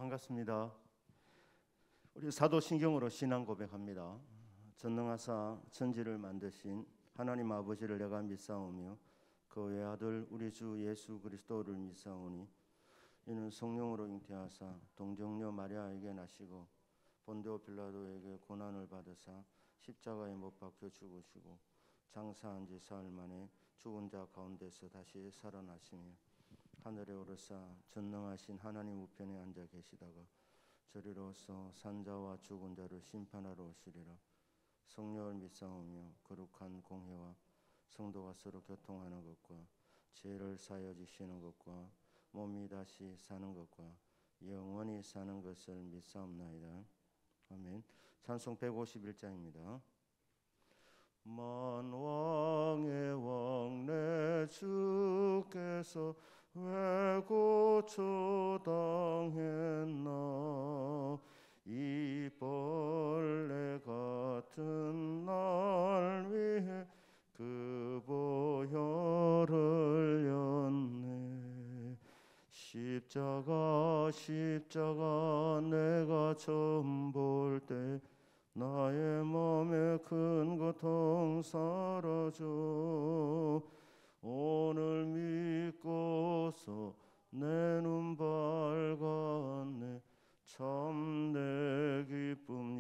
반갑습니다. 우리 사도신경으로 신앙 고백합니다. 전능하사 천지를 만드신 하나님 아버지를 내가 믿사오며 그 외아들 우리 주 예수 그리스도를 믿사오니 이는 성령으로 잉태하사 동정녀 마리아에게 나시고 본디오 빌라도에게 고난을 받으사 십자가에 못 박혀 죽으시고 장사한 지 사흘 만에 죽은 자 가운데서 다시 살아나시며 하늘에 오르사 전능하신 하나님 우편에 앉아 계시다가 저리로서 산자와 죽은 자를 심판하러 오시리라. 성령을 믿사오며 거룩한 공회와 성도가 서로 교통하는 것과 죄를 사하여 주시는 것과 몸이 다시 사는 것과 영원히 사는 것을 믿사옵나이다. 아멘. 찬송 151장입니다. 만왕의 왕 내 주께서 왜 고초당했나. 이 벌레 같은 날 위해 그 보혈을 흘렸네. 십자가 내가 처음 볼 때 나의 몸에 큰 고통 사라져. 오늘 믿고서 내 눈 밝았네. 참 내 기쁨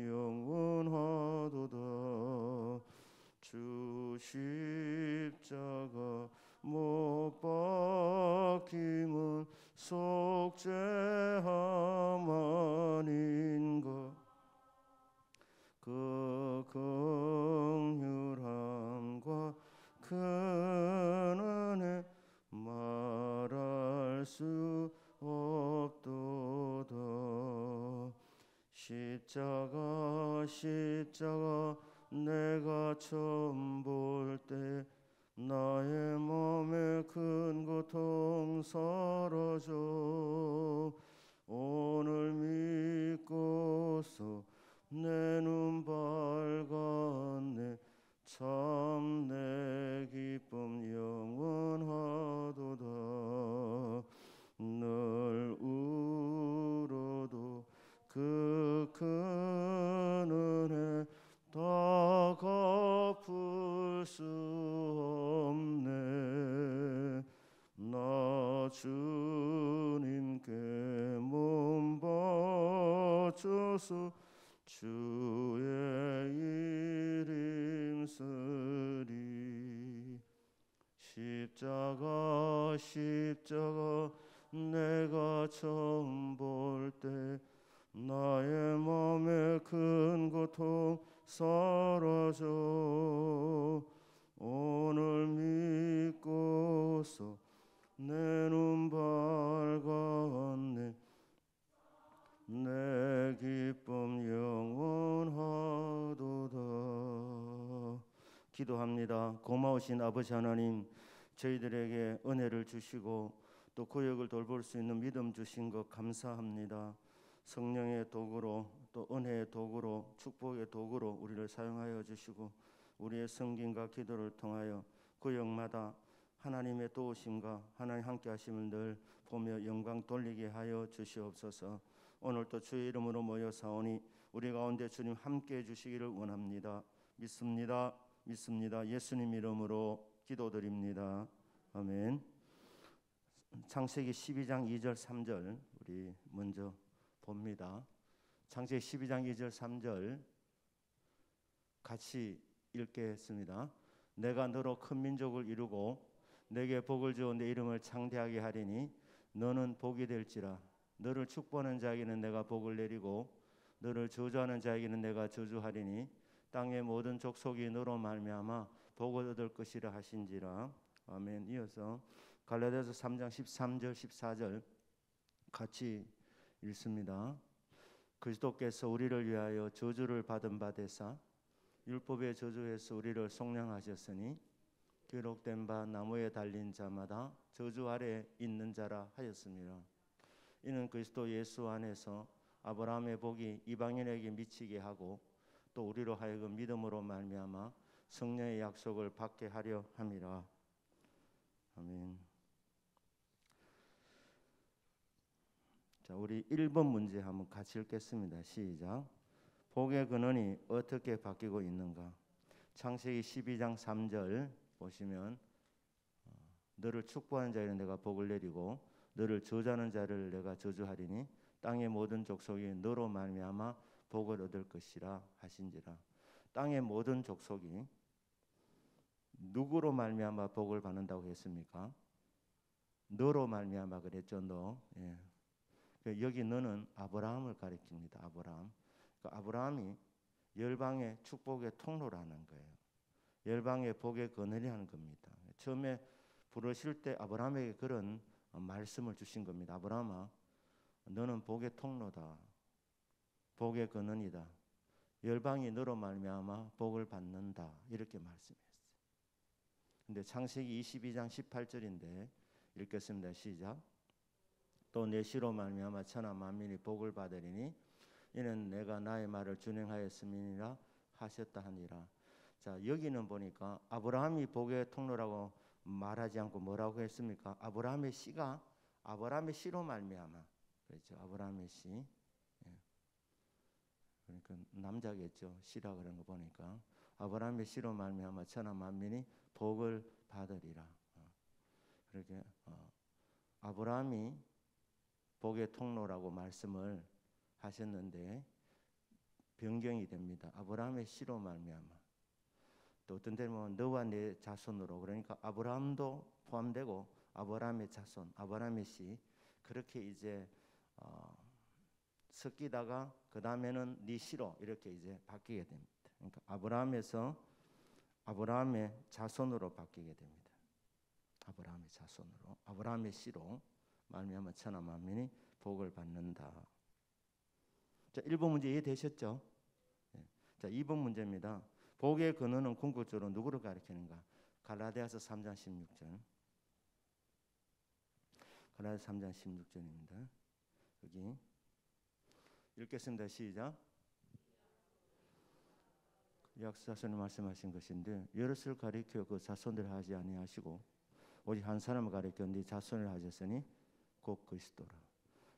영원하도다. 주 십자가 못 박힘은 속죄함 아닌가. 그 긍휼함과 큰 은혜 말할 수 없도다. 십자가 내가 처음 볼 때 나의 몸에 큰 고통 사라져. 오늘 믿고서 내 눈 밝았네. 참 내 기쁨 영원하도다. 늘 울어도 그 큰 은혜 다 갚을 수 없네. 나 주님께 몸 바쳐서 주의 이름 쓰리. 십자가 내가 처음 볼 때 나의 몸에 큰 고통 사라져. 오늘 믿고서 내 눈 밝았네. 내 기쁨 영원하도다. 기도합니다. 고마우신 아버지 하나님, 저희들에게 은혜를 주시고 또 구역을 돌볼 수 있는 믿음 주신 것 감사합니다. 성령의 도구로 또 은혜의 도구로 축복의 도구로 우리를 사용하여 주시고 우리의 성김과 기도를 통하여 구역마다 하나님의 도우심과 하나님 함께 하심을 늘 보며 영광 돌리게 하여 주시옵소서. 오늘도 주의 이름으로 모여 사오니 우리 가운데 주님 함께 해주시기를 원합니다. 믿습니다. 예수님 이름으로 기도드립니다. 아멘. 창세기 12장 2절 3절 우리 먼저 봅니다. 창세기 12장 2절 3절 같이 읽겠습니다. 내가 너로 큰 민족을 이루고 내게 복을 주어 내 이름을 창대하게 하리니 너는 복이 될지라. 너를 축복하는 자에게는 내가 복을 내리고 너를 저주하는 자에게는 내가 저주하리니 땅의 모든 족속이 너로 말미암아 복을 얻을 것이라 하신지라. 아멘. 이어서 갈라디아서 3장 13절 14절 같이 읽습니다. 그리스도께서 우리를 위하여 저주를 받은 바 되사 율법의 저주에서 우리를 속량하셨으니 기록된 바 나무에 달린 자마다 저주 아래 있는 자라 하였습니다. 이는 그리스도 예수 안에서 아브라함의 복이 이방인에게 미치게 하고 또 우리로 하여금 믿음으로 말미암아 성령의 약속을 받게 하려 함이라. 아멘. 자, 우리 1번 문제 한번 같이 읽겠습니다. 시작. 복의 근원이 어떻게 바뀌고 있는가? 창세기 12장 3절 보시면 너를 축복하는 자에는 내가 복을 내리고 너를 저주하는 자를 내가 저주하리니 땅의 모든 족속이 너로 말미암아 복을 얻을 것이라 하신지라. 땅의 모든 족속이 누구로 말미암아 복을 받는다고 했습니까? 너로 말미암아 그랬죠. 너. 예. 여기 너는 아브라함을 가리킵니다. 아브라함. 그러니까 아브라함이 열방의 축복의 통로라는 거예요. 열방의 복의 근원이라는 겁니다. 처음에 부르실 때 아브라함에게 그런 말씀을 주신 겁니다. 아브라함아, 너는 복의 통로다. 복의 근원이다. 열방이 너로 말미암아 복을 받는다. 이렇게 말씀했어요. 근데 창세기 22장 18절인데 읽겠습니다. 시작. 또 내 씨로 말미암아 천하 만민이 복을 받으리니 이는 내가 나의 말을 준행하였음이니라 하셨다 하니라. 자, 여기는 보니까 아브라함이 복의 통로라고 말하지 않고 뭐라고 했습니까? 아브라함의 씨가 아브라함의 씨로 말미암아. 그렇죠. 아브라함의 씨. 예. 그러니까 남자겠죠. 씨라 그런 거 보니까 아브라함의 씨로 말미암아 천하 만민이 복을 받으리라. 그렇게 아브라함이 복의 통로라고 말씀을 하셨는데 변경이 됩니다. 아브라함의 씨로 말미암아. 또 어떤 데는 보면 너와 내 자손으로, 그러니까 아브라함도 포함되고 아브라함의 자손, 아브라함의 씨, 그렇게 이제 섞이다가 그 다음에는 네 씨로 이렇게 이제 바뀌게 됩니다. 그러니까 아브라함에서 아브라함의 자손으로 바뀌게 됩니다. 아브라함의 자손으로, 아브라함의 씨로 말미암아 천하 만민이 복을 받는다. 자, 1번 문제 이해되셨죠? 네. 자, 2번 문제입니다. 복의 근원은 궁극적으로 누구를 가리키는가? 갈라디아서 3장 16절. 갈라디아서 3장 16절입니다. 여기 읽겠습니다. 시작. 약사선이 말씀하신 것인데 여럿을 가리켜 그 자손들 하지 아니하시고 오직 한 사람을 가리켜 네 자손을 하셨으니 곧 그리스도라.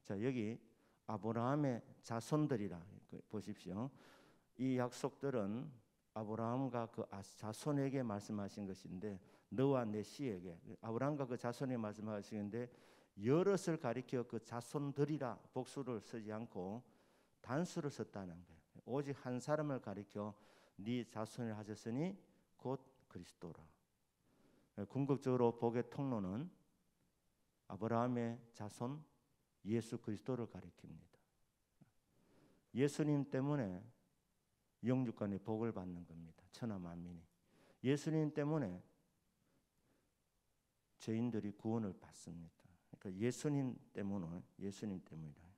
자, 여기 아브라함의 자손들이라 보십시오. 이 약속들은 아브라함과 그 자손에게 말씀하신 것인데 너와 내 씨에게, 아브라함과 그 자손에게 말씀하시는데 여럿을 가리켜 그 자손들이라 복수를 쓰지 않고 단수를 썼다는 거예요. 오직 한 사람을 가리켜 네 자손을 하셨으니 곧 그리스도라. 궁극적으로 복의 통로는 아브라함의 자손 예수 그리스도를 가리킵니다. 예수님 때문에 영육간의 복을 받는 겁니다. 천하 만민이. 예수님 때문에 죄인들이 구원을 받습니다. 그러니까 예수님 때문이다.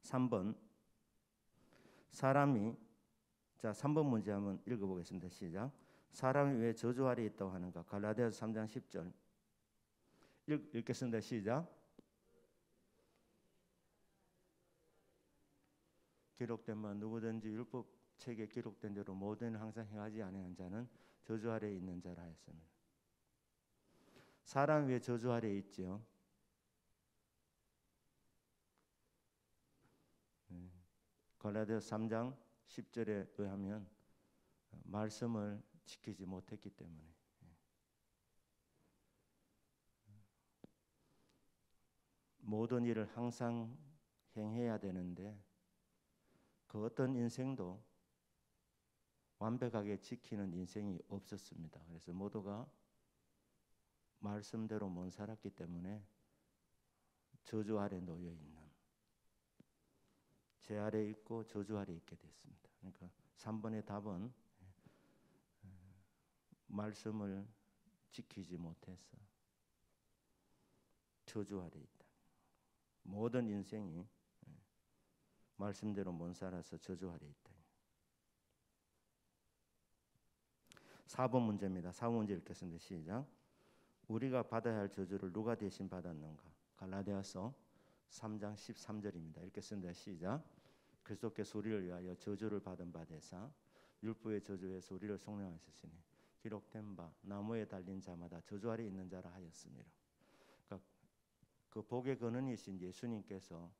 3번 사람이, 자 3번 문제 한번 읽어보겠습니다. 시작. 사람이 왜 저주 아래 있다고 하는가? 갈라디아서 3장 10절 읽겠습니다. 시작. 기록된 바 누구든지 율법책에 기록된 대로 모든 항상 행하지 아니하는 자는 저주 아래 있는 자라 했습니다. 사람 왜 저주 아래 있지요? 갈라디아서 3장 10절에 의하면 말씀을 지키지 못했기 때문에. 모든 일을 항상 행해야 되는데 그 어떤 인생도 완벽하게 지키는 인생이 없었습니다. 그래서 모두가 말씀대로 못 살았기 때문에 저주 아래 놓여 있는, 죄 아래 있고 저주 아래 있게 됐습니다. 그러니까 3번의 답은 말씀을 지키지 못해서 저주 아래 있다. 모든 인생이 말씀대로 못 살아서 저주 아래 있다. 4번 문제입니다. 4번 문제 읽겠습니다. 시작. 우리가 받아야 할 저주를 누가 대신 받았는가? 갈라디아서 3장 13절입니다. 읽겠습니다. 시작. 그리스도께서 우리를 위하여 저주를 받은 바 되사 율법의 저주에서 우리를 속량하셨으니 기록된 바 나무에 달린 자마다 저주 아래 있는 자라 하였습니다. 그러니까 그 복의 근원이신 예수님께서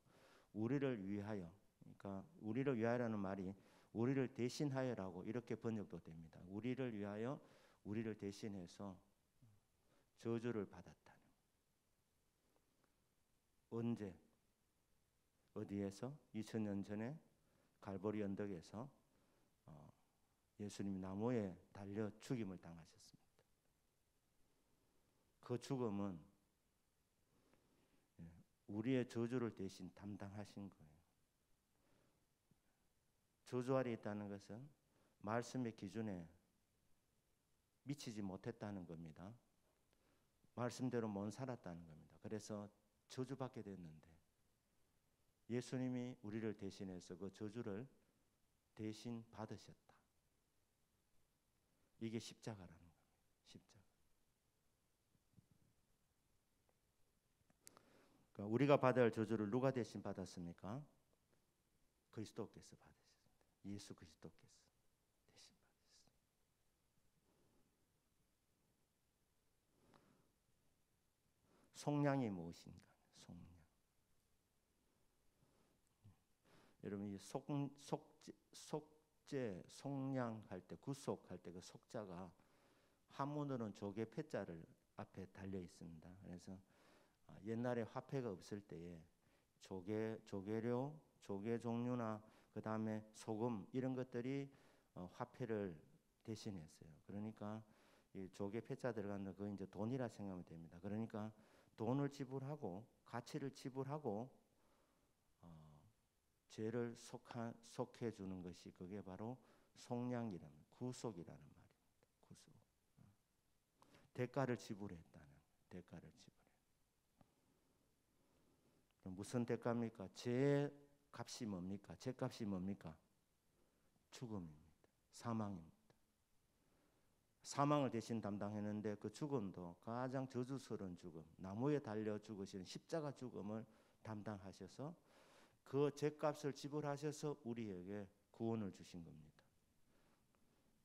우리를 위하여, 그러니까 우리를 위하여라는 말이 우리를 대신하여라고 이렇게 번역도 됩니다. 우리를 위하여 우리를 대신해서 저주를 받았다는. 언제? 어디에서? 2000년 전에 갈보리 언덕에서 예수님이 나무에 달려 죽임을 당하셨습니다. 그 죽음은 우리의 저주를 대신 담당하신 거예요. 저주 아래 있다는 것은 말씀의 기준에 미치지 못했다는 겁니다. 말씀대로 못 살았다는 겁니다. 그래서 저주받게 됐는데 예수님이 우리를 대신해서 그 저주를 대신 받으셨다. 이게 십자가라는 겁니다. 십자가. 그러니까 우리가 받아야 할 저주를 누가 대신 받았습니까? 그리스도께서 받으셨습니다. 예수 그리스도께서 대신 받으셨습니다. 속량이 무엇인가? 속량. 여러분 이 속죄, 속량할 때, 구속할 때 그 속자가 한문으로는 조개 패자를 앞에 달려 있습니다. 그래서 옛날에 화폐가 없을 때에 조개료, 조개 종류나 그 다음에 소금 이런 것들이 화폐를 대신했어요. 그러니까 이 조개 패자 들어가는 거 이제 돈이라 생각하면 됩니다. 그러니까 돈을 지불하고 가치를 지불하고 죄를 속해 주는 것이 그게 바로 속량이라는 구속이라는 말입니다. 구속. 대가를 지불했다는 대가를 지불해. 무슨 대가입니까? 죄 값이 뭡니까? 죄 값이 뭡니까? 죽음입니다. 사망입니다. 사망을 대신 담당했는데 그 죽음도 가장 저주스러운 죽음, 나무에 달려 죽으시는 십자가 죽음을 담당하셔서 그 죄값을 지불하셔서 우리에게 구원을 주신 겁니다.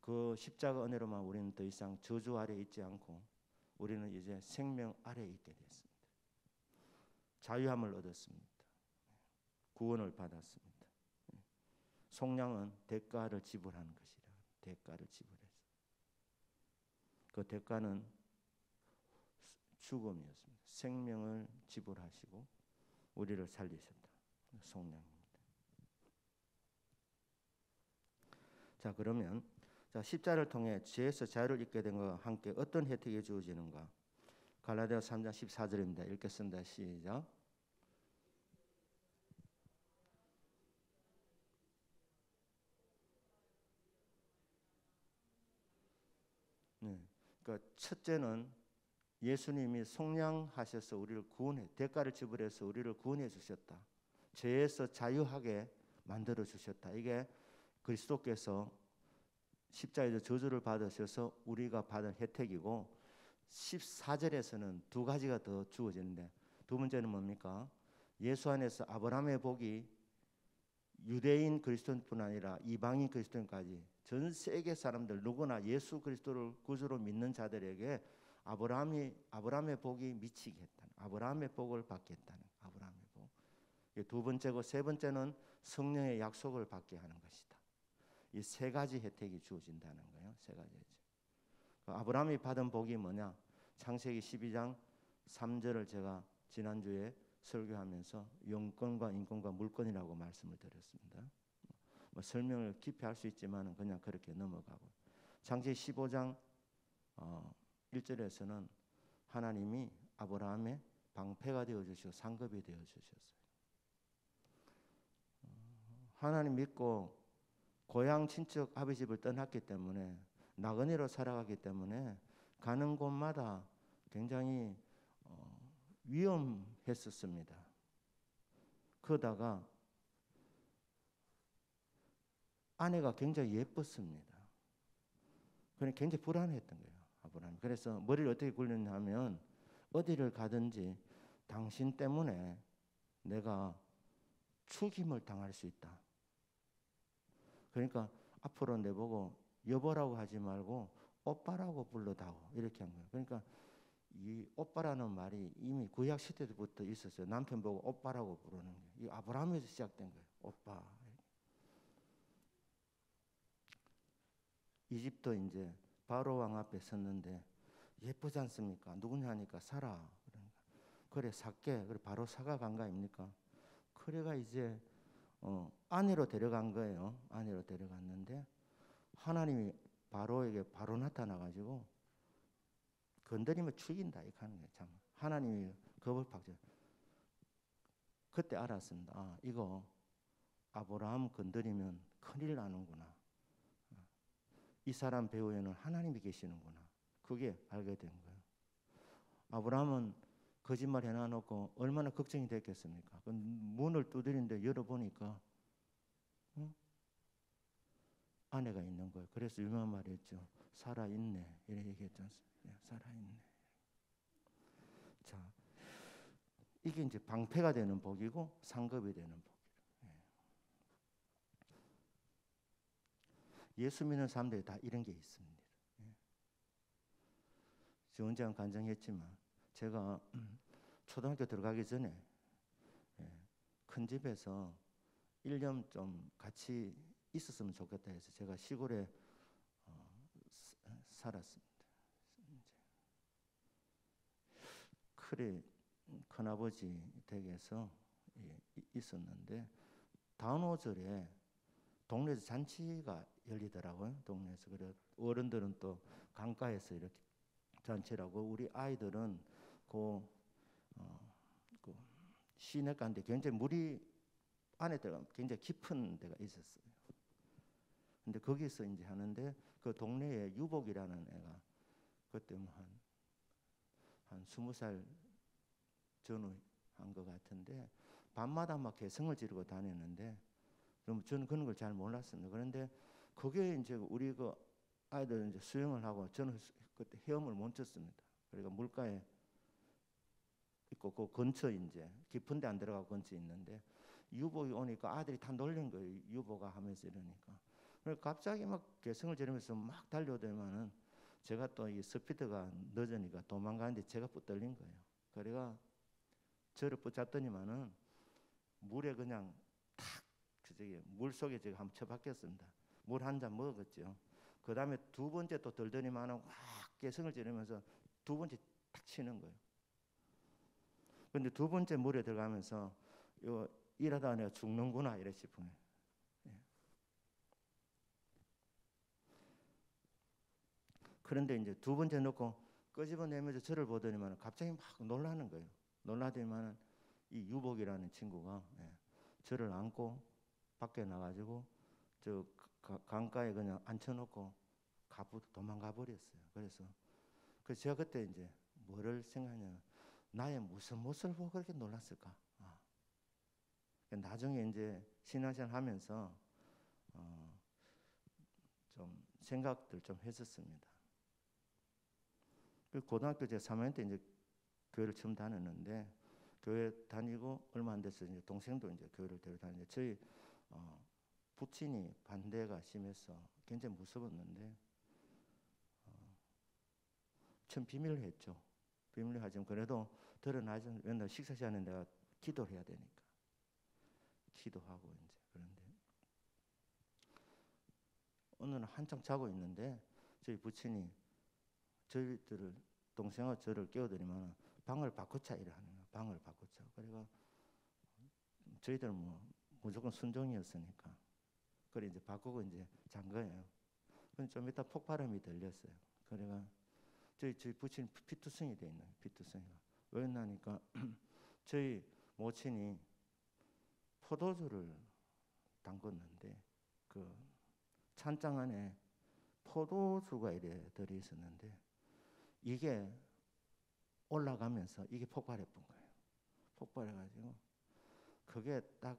그 십자가 은혜로만 우리는 더 이상 저주 아래 있지 않고 우리는 이제 생명 아래 있게 됐습니다. 자유함을 얻었습니다. 구원을 받았습니다. 속량은 대가를 지불하는 것이라. 대가를 지불해서. 그 대가는 죽음이었습니다. 생명을 지불하시고 우리를 살리셨다. 속량입니다. 자, 그러면 십자를 통해 죄에서 자유를 얻게 된 것과 함께 어떤 혜택이 주어지는가? 갈라디아서 3장 14절입니다. 읽겠습니다. 시작. 네. 그러니까 첫째는 예수님이 속량하셔서 우리를 구원해 대가를 지불해서 우리를 구원해 주셨다. 죄에서 자유하게 만들어 주셨다. 이게 그리스도께서 십자가에서 저주를 받으셔서 우리가 받은 혜택이고 14절에서는 두 가지가 더 주어지는데 두 번째는 뭡니까? 예수 안에서 아브라함의 복이 유대인 그리스도인뿐 아니라 이방인 그리스도인까지 전 세계 사람들 누구나 예수 그리스도를 구주로 믿는 자들에게 아브라함의 복이 미치게 했다는, 아브라함의 복을 받겠다는 아브라함의 복. 두 번째고 세 번째는 성령의 약속을 받게 하는 것이다. 이 세 가지 혜택이 주어진다는 거예요. 세 가지 혜택. 아브라함이 받은 복이 뭐냐? 창세기 12장 3절을 제가 지난주에 설교하면서 영권과 인권과 물권이라고 말씀을 드렸습니다. 설명을 깊이 할 수 있지만 그냥 그렇게 넘어가고 창세기 15장 1절에서는 하나님이 아브라함의 방패가 되어주시고 상급이 되어주셨어요. 하나님 믿고 고향 친척 아버지 집을 떠났기 때문에 나그네로 살아가기 때문에 가는 곳마다 굉장히 위험했었습니다. 그러다가 아내가 굉장히 예뻤습니다. 그러니까 굉장히 불안했던 거예요. 아브라함이. 그래서 머리를 어떻게 굴렸냐 하면 어디를 가든지 당신 때문에 내가 죽임을 당할 수 있다. 그러니까 앞으로 내보고 여보라고 하지 말고 오빠라고 불러다오 이렇게 한 거예요. 그러니까 이 오빠라는 말이 이미 구약 시대부터 있었어요. 남편 보고 오빠라고 부르는 게. 이 아브라함에서 시작된 거예요. 오빠. 이집트 이제 바로 왕 앞에 섰는데 예쁘지 않습니까? 누구냐 하니까 사라. 그래 삭게. 그래 바로 사가 간 거 아닙니까? 그래가 이제 아내로 데려간 거예요. 아내로 데려갔는데 하나님이 바로에게 바로 나타나가지고 건드리면 죽인다 이렇게 하는 거예요. 참 하나님이 겁을 박죠. 그때 알았습니다. 아 이거 아브라함 건드리면 큰일 나는구나. 이 사람 배후에는 하나님이 계시는구나. 그게 알게 된 거예요. 아브라함은 거짓말 해놔놓고 얼마나 걱정이 됐겠습니까? 문을 두드리는데 열어보니까 아내가 있는 거예요. 그래서 유명한 말이 있죠. 살아있네. 이렇게 얘기했지 않습니까? 살아있네. 자, 이게 이제 방패가 되는 복이고 상급이 되는 복이에요. 예수 믿는 사람들이 다 이런 게 있습니다. 저 언제 한 간증했지만 제가 초등학교 들어가기 전에 큰 집에서 1년 좀 같이 있었으면 좋겠다 해서 제가 시골에 살았습니다. 그래 큰아버지 댁에서 있었는데 단오절에 동네에서 잔치가 열리더라고요. 동네에서. 그래 어른들은 또 강가에서 이렇게 잔치라고 우리 아이들은 그 시내가인데 굉장히 물이 안에 들어가 굉장히 깊은 데가 있었어요. 근데 거기서 이제 하는데 그 동네에 유복이라는 애가 그때 뭐 한 20살 전후한 것 같은데 밤마다 막 개성을 지르고 다녔는데 그럼 저는 그런 걸 잘 몰랐습니다. 그런데 그게 이제 우리 그 아이들 이제 수영을 하고 저는 그때 헤엄을 못 쳤습니다. 그러니까 물가에 있고 그 근처 이제 깊은 데 안 들어가고 근처에 있는데 유복이 오니까 아들이 다 놀란 거예요. 유복아 하면서 이러니까. 그래서 갑자기 막 개성을 지르면서 막 달려들면은 제가 또 이 스피드가 늦으니까 도망가는데 제가 붙들린 거예요. 그래가 저를 붙잡더니만은 물에 그냥 탁 저기 물 속에 제가 한번 처박혔습니다. 물 한 잔 먹었죠. 그 다음에 두 번째 또 들더니만은 확 개성을 지르면서 두 번째 탁 치는 거예요. 근데 두 번째 물에 들어가면서 이거 이러다가 내가 죽는구나 이래 싶은 거예요. 그런데 이제 두 번째 넣고 끄집어내면서 저를 보더니만 갑자기 막 놀라는 거예요. 놀라더니만 이 유복이라는 친구가 저를 안고 밖에 나가지고 저 강가에 그냥 앉혀놓고 도망가 버렸어요. 그래서 제가 그때 이제 뭐를 생각하냐면 나의 무슨 모습을 보고 그렇게 놀랐을까? 나중에 이제 신앙생활 하면서 좀 생각들 좀 했었습니다. 고등학교 제 3학년 때 이제 교회를 처음 다녔는데 교회 다니고 얼마 안 돼서 이제 동생도 이제 교회를 데려다니는데 저희 부친이 반대가 심해서 굉장히 무서웠는데 처음 비밀로 했죠. 비밀로 하지만 그래도 드러나지 맨날 식사 시간에 내가 기도를 해야 되니까 기도하고 이제 그런데 어느 날 한창 자고 있는데 저희 부친이 저희들을 동생과 저를 깨워드리면 방을 바꾸자 이래 하는 거예요. 방을 바꾸자. 그래가 저희들은 뭐 무조건 순종이었으니까 그래 이제 바꾸고 이제 잔 거예요. 근데 좀 이따 폭발음이 들렸어요. 그래가 저희 부친 피투성이 돼 있는 피투성이가 왜 그러냐니까 저희 모친이 포도주를 담궜는데 그 찬장 안에 포도주가 이래 들어 있었는데 이게 올라가면서 이게 폭발해 본 거예요. 폭발해가지고 그게 딱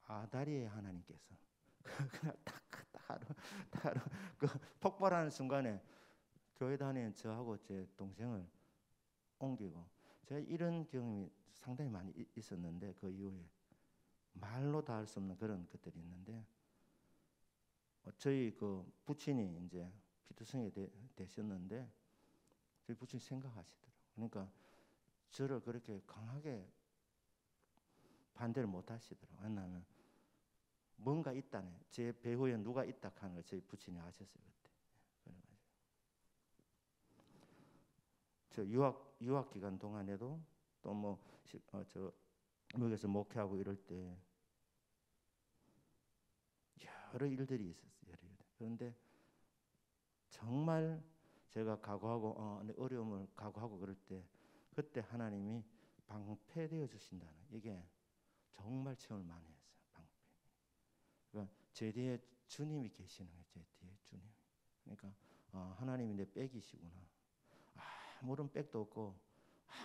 아다리의 하나님께서 그냥 딱 하루 그 폭발하는 순간에 교회 다니는 저하고 제 동생을 옮기고 제가 이런 경험이 상당히 많이 있었는데 그 이후에 말로 다 할 수 없는 그런 것들이 있는데 저희 그 부친이 이제 피투성이 되셨는데 저희 부처님 생각하시더라고요. 그러니까 저를 그렇게 강하게 반대를 못 하시더라고요. 왜냐하면 뭔가 있다네. 제 배후에 누가 있다 하는 걸 저희 부친이 아셨어요 그때. 그래가지고 저 유학 기간 동안에도 또 뭐 저 미국에서 목회하고 이럴 때 여러 일들이 있었어요. 여러 일들. 그런데 정말 제가 각오하고 어려움을 각오하고 그럴 때 그때 하나님이 방패되어 주신다는 이게 정말 체험을 많이 했어요. 방패. 그러니까 제 뒤에 주님이 계시는 거예요. 제 뒤에 주님. 그러니까 하나님이 내 백이시구나. 아무런 백도 없고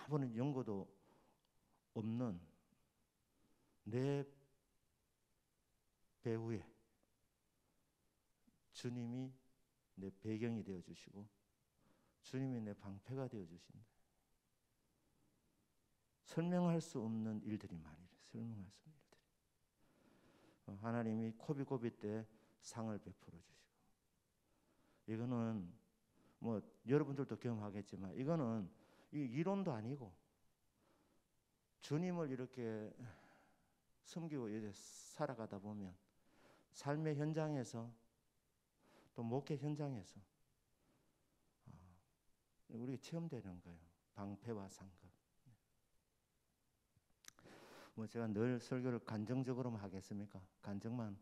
아무런 연고도 없는 내 배후에 주님이 내 배경이 되어 주시고 주님이 내 방패가 되어 주신다. 설명할 수 없는 일들이 많이 일어요. 설명할 수 없는 일들이. 하나님이 코비고비 때 상을 베풀어 주시고 이거는 뭐 여러분들도 경험하겠지만 이거는 이론도 아니고 주님을 이렇게 섬기고 이제 살아가다 보면 삶의 현장에서 또 목회 현장에서 우리가 체험되는 거예요. 방패와 상급. 뭐 제가 늘 설교를 간정적으로만 하겠습니까? 간정만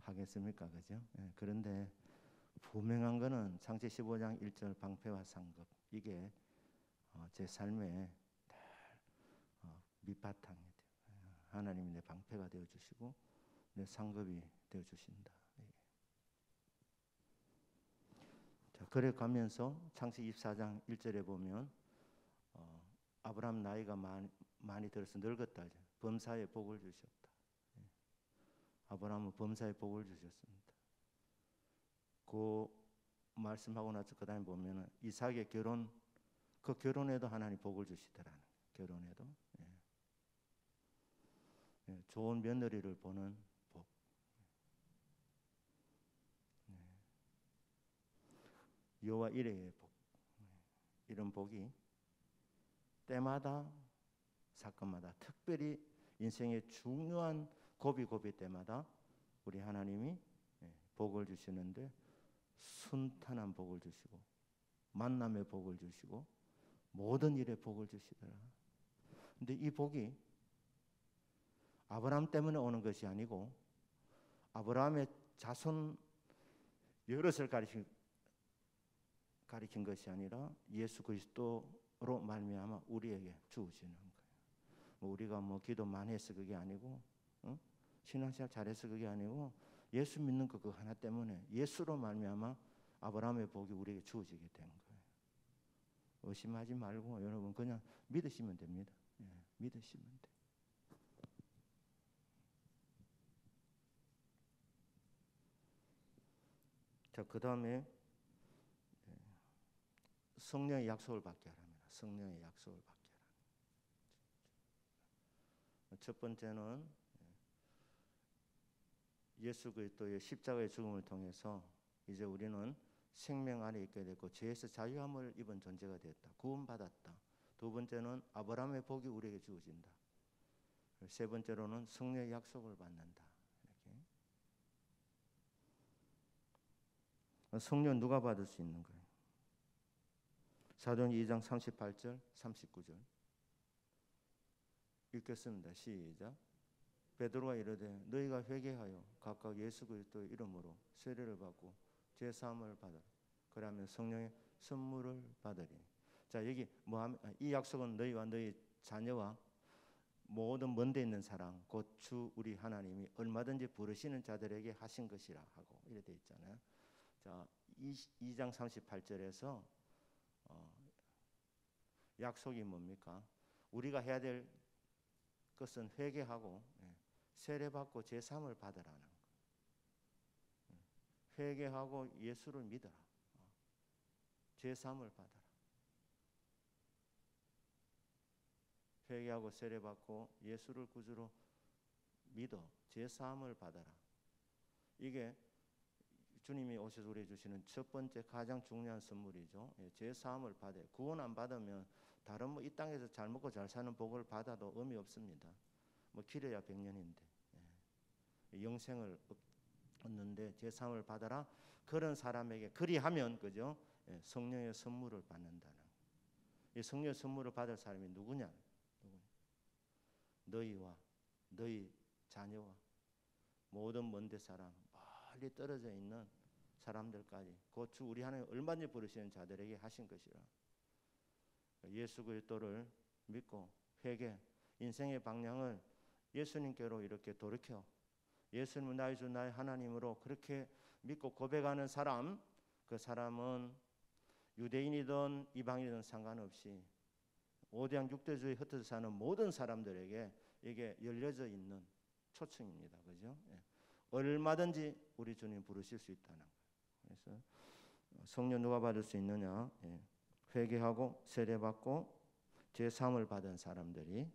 하겠습니까? 그죠? 예, 그런데 분명한 거는 창세 15장 1절 방패와 상급 이게 제 삶의 밑바탕이 돼요. 하나님이 내 방패가 되어 주시고 내 상급이 되어 주신다. 자, 그래 가면서 창세기 24장 1절에 보면 아브라함 나이가 많이 들어서 늙었다. 범사에 복을 주셨다. 아브라함은 범사에 복을 주셨습니다. 그 말씀하고 나서 그 다음에 보면은 이삭의 결혼, 그 결혼에도 하나님 복을 주시더라는 결혼에도 좋은 며느리를 보는 복. 여호와 이레의 복. 이런 복이 때마다 사건마다 특별히 인생의 중요한 고비 때마다 우리 하나님이 복을 주시는데 순탄한 복을 주시고 만남의 복을 주시고 모든 일에 복을 주시더라. 근데 이 복이 아브라함 때문에 오는 것이 아니고 아브라함의 자손 여럿을 가리킨 것이 아니라 예수 그리스도로 말미암아 우리에게 주어지는 거예요. 뭐 우리가 뭐 기도 많이 해서 그게 아니고 신앙생활 잘해서 그게 아니고 예수 믿는 거 그 하나 때문에 예수로 말미암아 아브라함의 복이 우리에게 주어지게 된 거예요. 의심하지 말고 여러분 그냥 믿으시면 됩니다. 믿으시면 돼. 자, 그 다음에 성령의 약속을 받게 하랍니다. 성령의 약속을 받게 하라. 첫 번째는 예수 그리스도의 십자가의 죽음을 통해서 이제 우리는 생명 안에 있게 됐고 죄에서 자유함을 입은 존재가 되었다. 구원받았다. 두 번째는 아브라함의 복이 우리에게 주어진다. 세 번째로는 성령의 약속을 받는다. 이렇게. 성령 누가 받을 수 있는 거예요? 사도행 2장 38절 39절 읽겠습니다. 시작. 베드로가 이르되 너희가 회개하여 각각 예수 그리스도의 이름으로 세례를 받고 죄 사함을 받으라. 그러면 성령의 선물을 받으리. 자, 여기 이 약속은 너희와 너희 자녀와 모든 먼데 있는 사람 곧 주 우리 하나님이 얼마든지 부르시는 자들에게 하신 것이라 하고 이렇게 돼 있잖아요. 자, 2장 38절에서 약속이 뭡니까? 우리가 해야 될 것은 회개하고 세례받고 제사함을 받으라는 거. 회개하고 예수를 믿어라. 제사함을 받아라. 회개하고 세례받고 예수를 구주로 믿어 제사함을 받아라. 이게 주님이 오셔서 우리에게 주시는 첫 번째 가장 중요한 선물이죠. 죄 사함을 받아요. 구원 안 받으면 다른 이 땅에서 잘 먹고 잘 사는 복을 받아도 의미 없습니다. 길어야 100년인데 영생을 얻는데 죄 사함을 받아라. 그런 사람에게 그리하면 그죠? 성령의 선물을 받는다는. 이 성령의 선물을 받을 사람이 누구냐? 너희와 너희 자녀와 모든 먼데 사람, 멀리 떨어져 있는 사람들까지 곧 주 우리 하나님 얼마든지 부르시는 자들에게 하신 것이라. 예수 그리스도를 믿고 회개, 인생의 방향을 예수님께로 이렇게 돌이켜 예수님은 나의 주 나의 하나님으로 그렇게 믿고 고백하는 사람, 그 사람은 유대인이든 이방인이든 상관없이 5대양 6대주의 흩어져 사는 모든 사람들에게 이게 열려져 있는 초청입니다. 그죠? 얼마든지 우리 주님 부르실 수 있다는 거예요. 그래서 성령 누가 받을 수 있느냐? 회개하고 세례받고 제사함을 받은 사람들이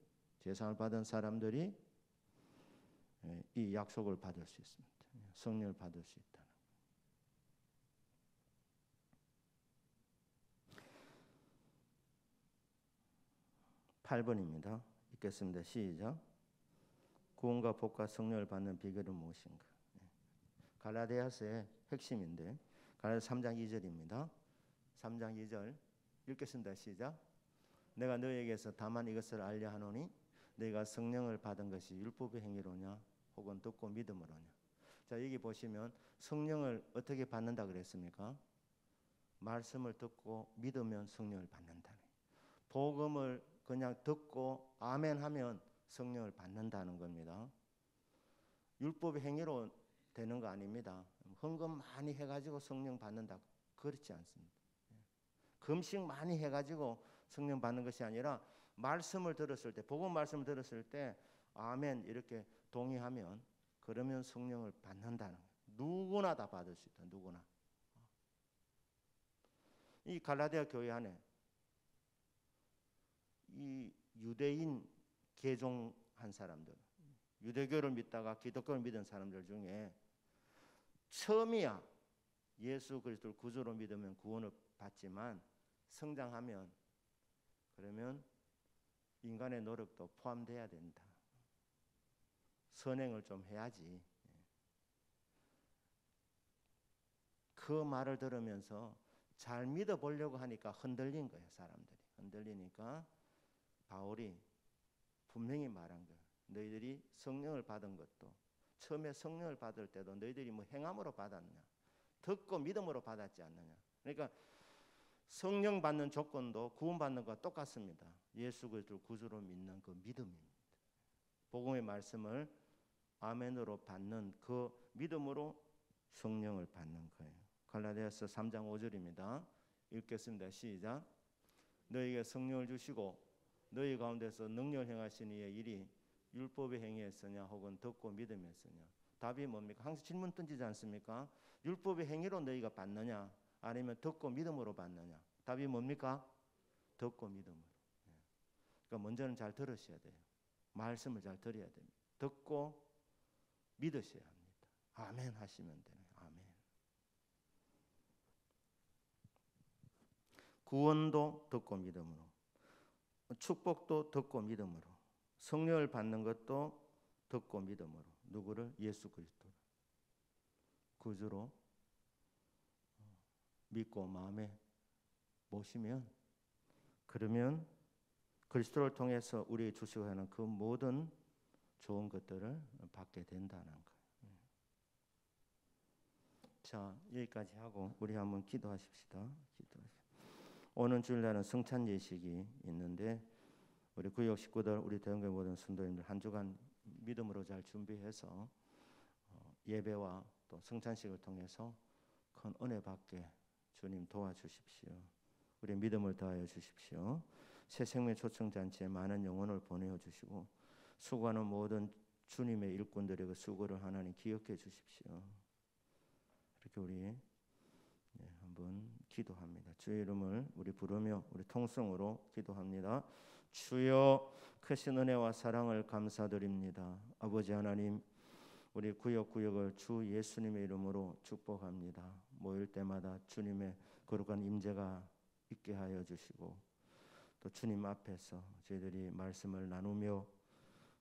이 약속을 받을 수 있습니다. 성령을 받을 수 있다는 거예요. 8번입니다. 읽겠습니다. 시작. 구원과 복과 성령을 받는 비결은 무엇인가? 갈라디아서의 핵심인데 갈라디아서 3장 2절입니다. 3장 2절 읽겠습니다. 시작. 내가 너희에게서 다만 이것을 알려 하노니 너희가 성령을 받은 것이 율법의 행위로냐 혹은 듣고 믿음으로냐. 자, 여기 보시면 성령을 어떻게 받는다 그랬습니까? 말씀을 듣고 믿으면 성령을 받는다네. 복음을 그냥 듣고 아멘 하면 성령을 받는다는 겁니다. 율법의 행위로 되는 거 아닙니다. 헌금 많이 해가지고 성령 받는다, 그렇지 않습니다. 금식 많이 해가지고 성령 받는 것이 아니라 말씀을 들었을 때, 복음 말씀을 들었을 때 아멘 이렇게 동의하면 그러면 성령을 받는다는 거예요. 누구나 다 받을 수 있다. 누구나. 이 갈라디아 교회 안에 이 유대인 개종한 사람들, 유대교를 믿다가 기독교를 믿은 사람들 중에 처음이야 예수 그리스도를 구주로 믿으면 구원을 받지만 성장하면 그러면 인간의 노력도 포함돼야 된다. 선행을 좀 해야지. 그 말을 들으면서 잘 믿어보려고 하니까 흔들린 거예요. 사람들이 흔들리니까 바울이 분명히 말한 거예요. 너희들이 성령을 받은 것도 처음에 성령을 받을 때도 너희들이 행함으로 받았느냐, 듣고 믿음으로 받았지 않느냐. 그러니까 성령 받는 조건도 구원받는 것과 똑같습니다. 예수 그리스도를 구주로 믿는 그 믿음입니다. 복음의 말씀을 아멘으로 받는 그 믿음으로 성령을 받는 거예요. 갈라디아서 3장 5절입니다. 읽겠습니다. 시작. 너희에게 성령을 주시고 너희 가운데서 능력을 행하신 이의 일이 율법의 행위였으냐 혹은 듣고 믿음이었으냐. 답이 뭡니까? 항상 질문 던지지 않습니까? 율법의 행위로 너희가 받느냐 아니면 듣고 믿음으로 받느냐. 답이 뭡니까? 듣고 믿음으로. 그러니까 먼저는 잘 들으셔야 돼요. 말씀을 잘 들어야 됩니다. 듣고 믿으셔야 합니다. 아멘 하시면 돼요. 아멘. 구원도 듣고 믿음으로, 축복도 듣고 믿음으로, 성령을 받는 것도 듣고 믿음으로. 누구를? 예수 그리스도 구주로 믿고 마음에 모시면 그러면 그리스도를 통해서 우리에게 주시고 하는 그 모든 좋은 것들을 받게 된다는 거예요. 자, 여기까지 하고 우리 한번 기도하십시다. 오늘 주일날은 성찬 예식이 있는데 우리 구역 식구들, 우리 대형교회 모든 성도님들 한 주간 믿음으로 잘 준비해서 예배와 또 성찬식을 통해서 큰 은혜 받게 주님 도와주십시오. 우리 믿음을 다하여 주십시오. 새 생명 초청 잔치에 많은 영혼을 보내어 주시고 수고하는 모든 주님의 일꾼들의 그 수고를 하나님 기억해 주십시오. 이렇게 우리 한번 기도합니다. 주의 이름을 우리 부르며 우리 통성으로 기도합니다. 주여 크신 은혜와 사랑을 감사드립니다. 아버지 하나님, 우리 구역구역을 주 예수님의 이름으로 축복합니다. 모일 때마다 주님의 거룩한 임재가 있게 하여 주시고 또 주님 앞에서 저희들이 말씀을 나누며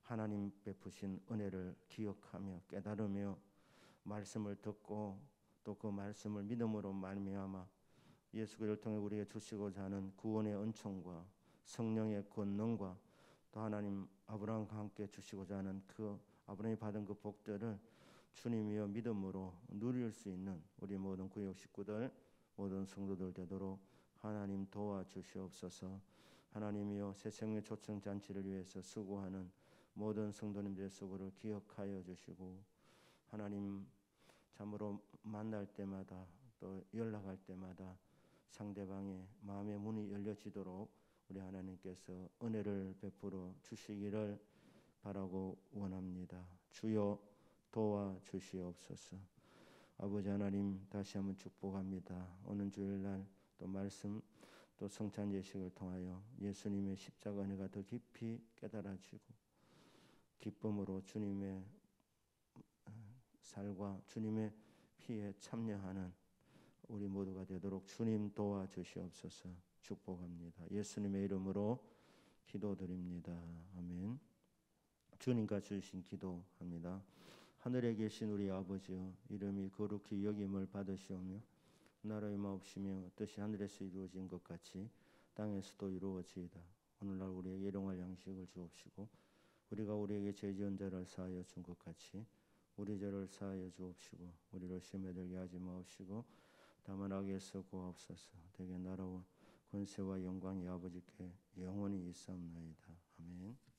하나님 베푸신 은혜를 기억하며 깨달으며 말씀을 듣고 또 그 말씀을 믿음으로 말미암아 예수 그리스도를 통해 우리에게 주시고자 하는 구원의 은총과 성령의 권능과 또 하나님 아브라함과 함께 주시고자 하는 그 아브라함이 받은 그 복들을 주님이여 믿음으로 누릴 수 있는 우리 모든 구역 식구들 모든 성도들 되도록 하나님 도와주시옵소서. 하나님이여 새생명 초청 잔치를 위해서 수고하는 모든 성도님들의 수고를 기억하여 주시고 하나님 참으로 만날 때마다 또 연락할 때마다 상대방의 마음의 문이 열려지도록 우리 하나님께서 은혜를 베풀어 주시기를 바라고 원합니다. 주여 도와주시옵소서. 아버지 하나님 다시 한번 축복합니다. 오늘 주일날 또 말씀 또 성찬 예식을 통하여 예수님의 십자가 은혜가 더 깊이 깨달아지고 기쁨으로 주님의 살과 주님의 피에 참여하는 우리 모두가 되도록 주님 도와주시옵소서. 축복합니다. 예수님의 이름으로 기도드립니다. 아멘. 주님과 주신 기도합니다. 하늘에 계신 우리 아버지여, 이름이 거룩히 여김을 받으시오며 나라의 마옵시며 뜻이 하늘에서 이루어진 것 같이 땅에서도 이루어지이다. 오늘날 우리에게 일용할 양식을 주옵시고 우리가 우리에게 죄 지은 자를 사하여 준 것 같이 우리 죄를 사하여 주옵시고 우리를 시험에 들게 하지 마옵시고 다만 악에서 구하옵소서. 대개 나라와 권세와 영광이 아버지께 영원히 있사옵나이다. 아멘.